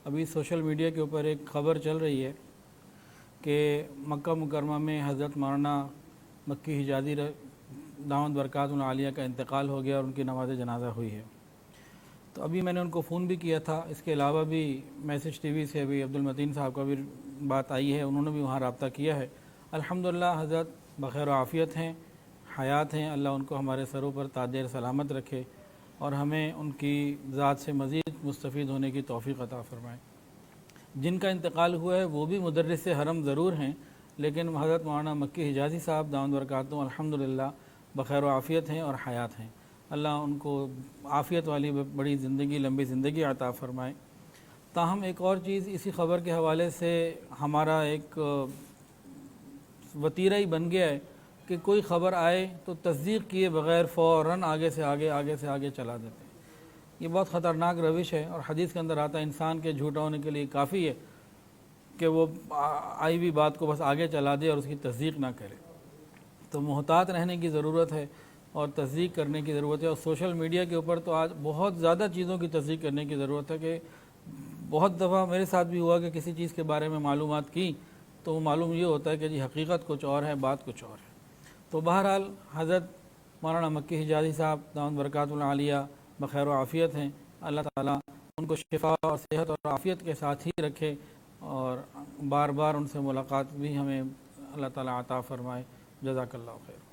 ابھی social media کے اوپر ایک خبر چل رہی ہے کہ مکہ مکرمہ میں حضرت مولانا مکی حجازی دامت برکاتہ عالیہ کا انتقال ہو گیا اور ان کی نماز جنازہ ہوئی ہے۔ تو ابھی میں نے ان کو فون بھی کیا تھا، اس کے علاوہ بھی میسج ٹی وی سے ابھی عبدالمتین صاحب کا بھی بات آئی ہے، انہوں نے بھی وہاں رابطہ کیا ہے۔ الحمدللہ حضرت بخیر و عافیت ہیں، حیات ہیں، اللہ ان کو ہمارے سروں پر تاج سلامت رکھے اور ہمیں ان کی ذات سے مزید مستفید ہونے کی توفیق عطا فرمائے۔ جن کا انتقال ہوا ہے وہ بھی مدرس حرم ضرور ہیں، لیکن حضرت مولانا مکی حجازی صاحب دامت برکاتہ الحمدللہ بخیر و عافیت ہیں اور حیات ہیں۔ اللہ ان کو عافیت والی بڑی زندگی، لمبی زندگی عطا فرمائے۔ تاہم ایک اور چیز اسی خبر کے حوالے سے ہمارا ایک وتیرہ ہی بن گیا ہے کہ کوئی خبر آئے تو تصدیق کیے بغیر فوراً آگے سے آگے چلا دیتے ہیں۔ یہ بہت خطرناک روش ہے، اور حدیث کے اندر آتا ہے انسان کے جھوٹا ہونے کے لیے کافی ہے کہ وہ آئی بھی بات کو بس آگے چلا دے اور اس کی تصدیق نہ کرے۔ تو محتاط رہنے کی ضرورت ہے اور تصدیق کرنے کی ضرورت ہے، اور سوشل میڈیا کے اوپر تو آج بہت زیادہ چیزوں کی تصدیق کرنے کی ضرورت ہے کہ بہت دفعہ میرے ساتھ بھی ہوا کہ کسی چیز کے بارے میں معلومات کی تو وہ معلوم یہ ہوتا ہے کہ جی حقیقت کچھ اور ہے، بات کچھ اور ہے۔ تو بہرحال حضرت مولانا مکی حجازی صاحب دامت برکاتہ العالیہ بخیر و عافیت ہیں، اللہ تعالیٰ ان کو شفا اور صحت اور عافیت کے ساتھ ہی رکھے اور بار بار ان سے ملاقات بھی ہمیں اللہ تعالیٰ عطا فرمائے۔ جزاک اللہ خیر۔